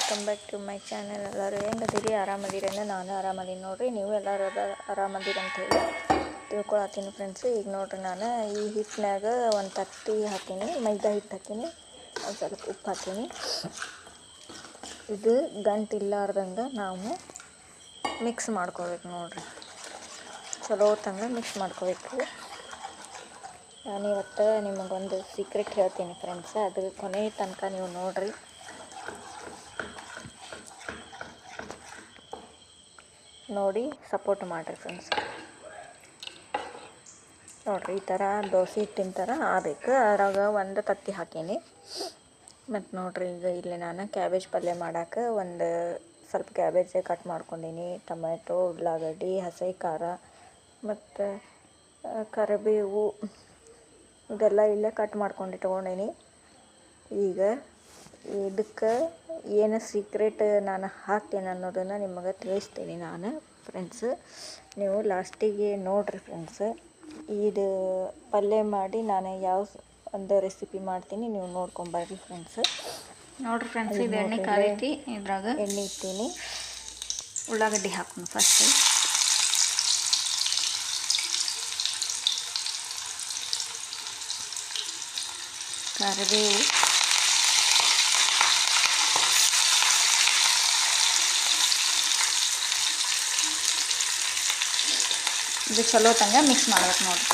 Welcome back to my channel. ಎಲ್ಲರೂ ಹೆಂಗದಿರಿ? ಆರಾಮದಿರೇನು? ನಾನು ಆರಾಮದೀನಿ ನೋಡಿರಿ. ನೀವು ಎಲ್ಲರೂ ಆರಾಮದಿರಿ ಅಂಥೇಳಿ ತಿಳ್ಕೊಳತ್ತೀನಿ ಫ್ರೆಂಡ್ಸ್. ಈಗ ನೋಡಿರಿ, ನಾನು ಈ ಹಿಟ್ಟಿನಾಗ ಒಂದು ತತ್ತಿ ಹಾಕೀನಿ, ಮೈದಾ ಹಿಟ್ಟು ಹಾಕೀನಿ, ಒಂದು ಸ್ವಲ್ಪ ಉಪ್ಪು ಹಾಕೀನಿ. ಇದು ಗಂಟಿಲ್ಲಾರ್ದಂಗೆ ನಾವು ಮಿಕ್ಸ್ ಮಾಡ್ಕೋಬೇಕು ನೋಡಿರಿ. ಚಲೋ ತಂಗ ಮಿಕ್ಸ್ ಮಾಡ್ಕೋಬೇಕು. ನಾನಿವತ್ತು ನಿಮಗೊಂದು ಸೀಕ್ರೆಟ್ ಹೇಳ್ತೀನಿ ಫ್ರೆಂಡ್ಸ್, ಅದು ಕೊನೆ ತನಕ ನೀವು ನೋಡಿರಿ. ನೋಡಿ ಸಪೋರ್ಟ್ ಮಾಡಿರಿ ಫ್ರೆಂಡ್ಸ್. ನೋಡಿರಿ, ಈ ಥರ ದೋಸೆ ಹಿಟ್ಟಿನ ಥರ ಆಗಬೇಕು. ಅದ್ರಾಗ ಒಂದು ತತ್ತಿ ಹಾಕೀನಿ. ಮತ್ತು ನೋಡಿರಿ, ಈಗ ಇಲ್ಲಿ ನಾನು ಕ್ಯಾಬೇಜ್ ಪಲ್ಯ ಮಾಡೋಕೆ ಒಂದು ಸ್ವಲ್ಪ ಕ್ಯಾಬೇಜ್ ಕಟ್ ಮಾಡ್ಕೊಂಡೀನಿ. ಟೊಮೆಟೊ, ಉಳ್ಳಾಗಡ್ಡಿ, ಹಸಿ ಖಾರ ಮತ್ತು ಕರಿಬೇವು ಇದೆಲ್ಲ ಇಲ್ಲೇ ಕಟ್ ಮಾಡ್ಕೊಂಡು ಇಟ್ಕೊಂಡೀನಿ. ಈಗ ಇದಕ್ಕೆ ಏನು ಸೀಕ್ರೆಟ್ ನಾನು ಹಾಕ್ತೀನಿ ಅನ್ನೋದನ್ನು ನಿಮಗೆ ತಿಳಿಸ್ತೀನಿ ನಾನು ಫ್ರೆಂಡ್ಸ್. ನೀವು ಲಾಸ್ಟಿಗೆ ನೋಡಿರಿ ಫ್ರೆಂಡ್ಸ್. ಇದು ಪಲ್ಯ ಮಾಡಿ ನಾನು ಯಾವ ಒಂದು ರೆಸಿಪಿ ಮಾಡ್ತೀನಿ, ನೀವು ನೋಡ್ಕೊಂಬರ್ರಿ ಫ್ರೆಂಡ್ಸ್. ನೋಡಿರಿ ಫ್ರೆಂಡ್ಸ್, ಇದು ಎಣ್ಣೆ ಕಾಲೈತಿ. ಇದ್ರಾಗ ಎಣ್ಣೆ ಇಟ್ಟೀನಿ. ಉಳ್ಳಾಗಡ್ಡಿ ಹಾಕೋಣ ಫಸ್ಟ್. ಕರಿಬೇವು, ಇದು ಚಲೋ ತಂಗ ಮಿಕ್ಸ್ ಮಾಡ್ಬೇಕು ನೋಡಿರಿ.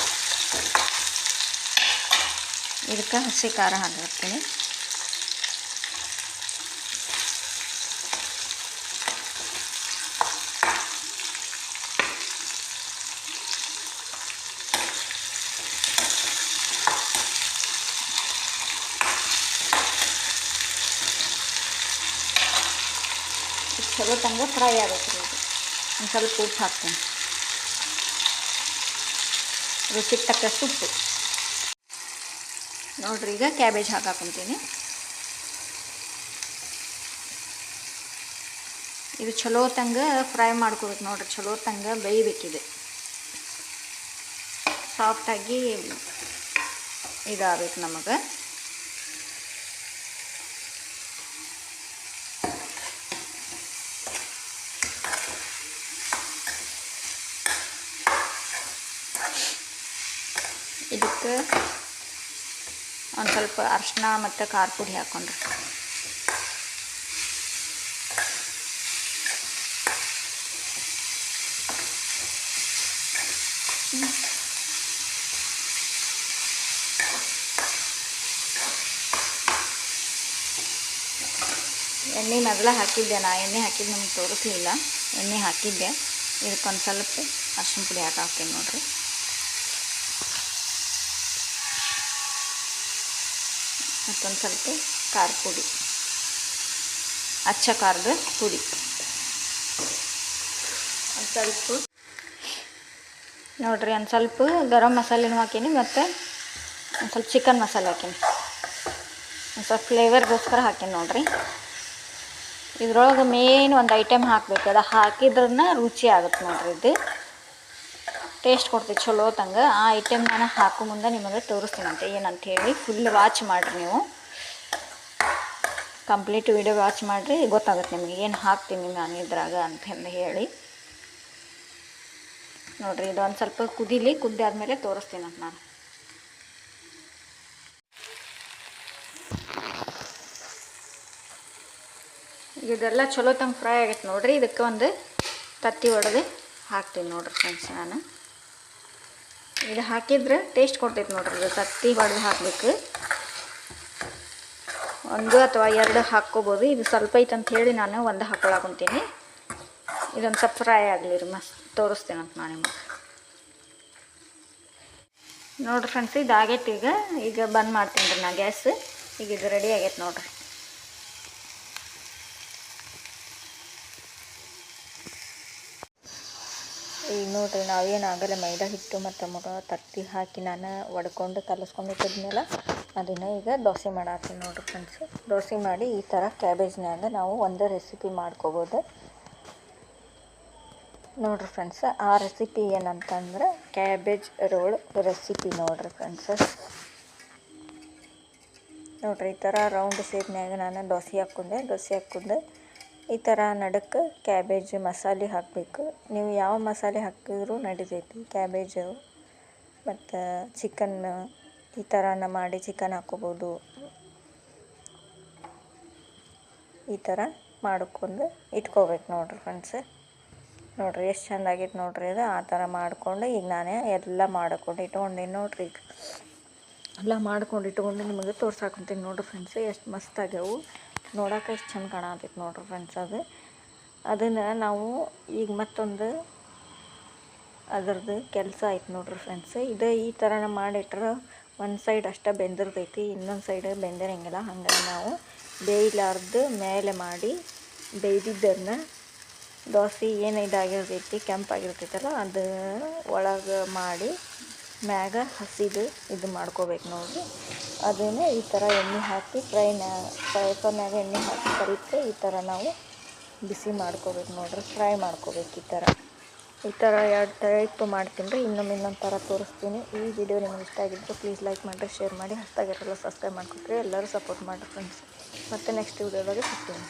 ಇದಕ್ಕೆ ಹಸಿ ಖಾರ ಹಾಕಿರ್ತೀನಿ. ಚಲೋ ತಂಗ ಫ್ರೈ ಆಗುತ್ತೆ. ಇದು ಒಂದು ಸ್ವಲ್ಪ ಉಪ್ಪು ಹಾಕ್ತೀನಿ, ರುಚಿಗೆ ತಕ್ಕಷ್ಟು ಉಪ್ಪು. ನೋಡಿರಿ, ಈಗ ಕ್ಯಾಬೇಜ್ ಹಾಕಾಕೊಂತೀನಿ. ಇದು ಚಲೋ ತಂಗ ಫ್ರೈ ಮಾಡ್ಕೋಬೇಕು ನೋಡಿರಿ. ಚಲೋ ತಂಗ ಬೇಯಬೇಕಿದೆ, ಸಾಫ್ಟಾಗಿ ಇದಾಗಬೇಕು ನಮಗೆ. ಇದಕ್ಕೆ ಒಂದು ಸ್ವಲ್ಪ ಅರಿಶಿನ ಮತ್ತು ಖಾರ ಪುಡಿ ಹಾಕ್ಕೊಂಡ್ರಿ. ಎಣ್ಣೆ ಮೊದಲ ಹಾಕಿದ್ದೆ, ನಾ ಎಣ್ಣೆ ಹಾಕಿದ್ದು ನಮ್ಗೆ ತೋರಿಸ್ಲಿಲ್ಲ. ಎಣ್ಣೆ ಹಾಕಿದ್ದೆ. ಇದಕ್ಕೊಂದು ಸ್ವಲ್ಪ ಅರಿಶಿನ ಪುಡಿ ಹಾಕ್ತೀನಿ ನೋಡಿರಿ. ಮತ್ತೊಂದು ಸ್ವಲ್ಪ ಖಾರ ಪುಡಿ, ಅಚ್ಚ ಖಾರದ ಪುಡಿ ಒಂದು ಸ್ವಲ್ಪ ನೋಡಿರಿ. ಒಂದು ಸ್ವಲ್ಪ ಗರಂ ಮಸಾಲೆನೂ ಹಾಕೀನಿ ಮತ್ತು ಒಂದು ಸ್ವಲ್ಪ ಚಿಕನ್ ಮಸಾಲೆ ಹಾಕೀನಿ. ಒಂದು ಸ್ವಲ್ಪ ಫ್ಲೇವರ್ಗೋಸ್ಕರ ಹಾಕೀನಿ ನೋಡಿರಿ. ಇದ್ರೊಳಗೆ ಮೇನ್ ಒಂದು ಐಟಮ್ ಹಾಕಬೇಕು, ಅದು ಹಾಕಿದ್ರನ್ನ ರುಚಿ ಆಗುತ್ತೆ ನೋಡಿರಿ. ಇದು ಟೇಸ್ಟ್ ಕೊಡ್ತೀವಿ ಚಲೋ ತಂಗ. ಆ ಐಟಮ್ ನಾನು ಹಾಕೋ ಮುಂದೆ ನಿಮಗೆ ತೋರಿಸ್ತೀನಂತೆ ಏನಂತ ಹೇಳಿ. ಫುಲ್ ವಾಚ್ ಮಾಡಿರಿ, ನೀವು ಕಂಪ್ಲೀಟ್ ವಿಡಿಯೋ ವಾಚ್ ಮಾಡಿರಿ, ಗೊತ್ತಾಗುತ್ತೆ ನಿಮಗೆ ಏನು ಹಾಕ್ತೀನಿ ನಾನು ಇದ್ರಾಗ ಅಂತ ಹೇಳಿ. ನೋಡಿರಿ, ಇದು ಒಂದು ಸ್ವಲ್ಪ ಕುದೀಲಿ. ಕುದ್ದಾದ್ಮೇಲೆ ತೋರಿಸ್ತೀನಂತ ನಾನು. ಇದೆಲ್ಲ ಚಲೋ ತಂಗ ಫ್ರೈ ಆಗೈತೆ ನೋಡಿರಿ. ಇದಕ್ಕೆ ಒಂದು ತತ್ತಿ ಒಡೆದು ಹಾಕ್ತೀನಿ ನೋಡಿರಿ ಫ್ರೆಂಡ್ಸ್. ನಾನು ಇದು ಹಾಕಿದ್ರೆ ಟೇಸ್ಟ್ ಕೊಡ್ತೈತೆ ನೋಡಿರಿ. ಇದು ತತ್ತಿ ಹೊಡೆದು ಹಾಕಬೇಕು. ಒಂದು ಅಥವಾ ಎರಡು ಹಾಕ್ಕೋಬೋದು. ಇದು ಸ್ವಲ್ಪ ಐತೆ ಅಂತ ಹೇಳಿ ನಾನು ಒಂದು ಹಾಕ್ಕೊಳಕೊಂತೀನಿ. ಇದೊಂದು ಸ್ವಲ್ಪ ಫ್ರೈ ಆಗಲಿ ರೀ, ಮಸ್ತ್ ತೋರಿಸ್ತೀನಂತ ನಾನು ನಿಮಗೆ. ನೋಡಿರಿ ಫ್ರೆಂಡ್ಸ್, ಇದು ಆಗೈತೆ. ಈಗ ಬಂದ್ ಮಾಡ್ತೀನಿ ರೀ ನಾ ಗ್ಯಾಸ್. ಈಗ ಇದು ರೆಡಿ ಆಗೈತೆ ನೋಡಿರಿ. ಈಗ ನೋಡಿರಿ, ನಾವೇನು ಆಗಲ್ಲ ಮೈದಾ ಹಿಟ್ಟು ಮತ್ತು ತತ್ತಿ ಹಾಕಿ ನಾನು ಒಡ್ಕೊಂಡು ಕಲಿಸ್ಕೊಂಡಿಟ್ಟಿದ್ಮೇಲೆ ಅದನ್ನು ಈಗ ದೋಸೆ ಮಾಡತ್ತೀನಿ ನೋಡಿರಿ ಫ್ರೆಂಡ್ಸ್. ದೋಸೆ ಮಾಡಿ ಈ ಥರ ಕ್ಯಾಬೇಜ್ನಾಗ ನಾವು ಒಂದು ರೆಸಿಪಿ ಮಾಡ್ಕೋಬೋದು ನೋಡಿರಿ ಫ್ರೆಂಡ್ಸ್. ಆ ರೆಸಿಪಿ ಏನಂತಂದ್ರೆ ಕ್ಯಾಬೇಜ್ ರೋಲ್ ರೆಸಿಪಿ ನೋಡಿರಿ ಫ್ರೆಂಡ್ಸ್. ನೋಡಿರಿ, ಈ ಥರ ರೌಂಡ್ ಶೇಪ್ನಾಗ ನಾನು ದೋಸೆ ಹಾಕ್ಕೊಂಡೆ. ಈ ಥರ ನಡಕ್ಕೆ ಕ್ಯಾಬೇಜ್ ಮಸಾಲೆ ಹಾಕಬೇಕು. ನೀವು ಯಾವ ಮಸಾಲೆ ಹಾಕಿದ್ರೂ ನಡಿತೈತಿ. ಕ್ಯಾಬೇಜು ಮತ್ತು ಚಿಕನ್ ಈ ಥರನ ಮಾಡಿ ಚಿಕನ್ ಹಾಕ್ಕೋಬೋದು. ಈ ಥರ ಮಾಡ್ಕೊಂಡು ಇಟ್ಕೋಬೇಕು ನೋಡಿರಿ ಫ್ರೆಂಡ್ಸ್. ನೋಡಿರಿ ಎಷ್ಟು ಚೆಂದ ಆಗೈತೆ ನೋಡಿರಿ ಇದು. ಆ ಥರ ಮಾಡಿಕೊಂಡು ಈಗ ನಾನೇ ಎಲ್ಲ ಮಾಡ್ಕೊಂಡು ಇಟ್ಕೊಂಡೀನಿ ನೋಡಿರಿ. ಈಗ ಎಲ್ಲ ಮಾಡ್ಕೊಂಡು ಇಟ್ಕೊಂಡು ನಿಮಗೆ ತೋರ್ಸಾಕೊಂತೀನಿ ನೋಡಿರಿ ಫ್ರೆಂಡ್ಸ್. ಎಷ್ಟು ಮಸ್ತ್ ಆಗ್ಯಾವು ನೋಡೋಕೆ ಎಷ್ಟು ಚೆಂದ ಕಾಣತೈತೆ ನೋಡಿರಿ ಫ್ರೆಂಡ್ಸ್. ಅದನ್ನು ನಾವು ಈಗ ಮತ್ತೊಂದು ಅದರದ್ದು ಕೆಲಸ ಆಯ್ತು ನೋಡಿರಿ ಫ್ರೆಂಡ್ಸ್. ಇದು ಈ ಥರನ ಮಾಡಿಟ್ರೆ ಒಂದು ಸೈಡ್ ಅಷ್ಟೇ ಬೆಂದಿರ್ತೈತಿ, ಇನ್ನೊಂದು ಸೈಡ್ ಬೆಂದಿರಂಗಿಲ್ಲ. ಹಾಗಾಗಿ ನಾವು ಬೇಯಲಾರ್ದು ಮೇಲೆ ಮಾಡಿ ಬೇಯ್ದಿದ್ದನ್ನು ದೋಸೆ ಏನು ಇದಾಗಿರ್ತೈತಿ ಕೆಂಪಾಗಿರ್ತೈತಲ್ಲ ಅದು ಒಳಗೆ ಮಾಡಿ ಮ್ಯಾಗ ಹಸಿದು ಇದು ಮಾಡ್ಕೋಬೇಕು ನೋಡಿರಿ. ಅದನ್ನು ಈ ಥರ ಎಣ್ಣೆ ಹಾಕಿ ಫ್ರೈ ಮ್ಯಾಗ ಎಣ್ಣೆ ಹಾಕಿ ಸ್ವಲ್ಪ ಈ ಥರ ನಾವು ಬಿಸಿ ಮಾಡ್ಕೋಬೇಕು ನೋಡಿರಿ. ಫ್ರೈ ಮಾಡ್ಕೋಬೇಕು ಈ ಥರ 2 ಟೈಪ್ ಮಾಡ್ತೀನಿ ರೀ. ಇನ್ನೊಂದು ಥರ ತೋರಿಸ್ತೀನಿ. ಈ ವಿಡಿಯೋ ನಿಮಗೆ ಇಷ್ಟ ಆಗಿದ್ರೆ ಪ್ಲೀಸ್ ಲೈಕ್ ಮಾಡಿರಿ, ಶೇರ್ ಮಾಡಿ, ಹೊಸ್ದಾಗಿರಲ್ಲ ಸಬ್ಸ್ಕ್ರೈಬ್ ಮಾಡ್ಕೊಳ್ರಿ. ಎಲ್ಲರೂ ಸಪೋರ್ಟ್ ಮಾಡಿರಿ ಫ್ರೆಂಡ್ಸ್. ಮತ್ತೆ ನೆಕ್ಸ್ಟ್ ವಿಡಿಯೋದಾಗ ಸಿಗ್ತೀನಿ.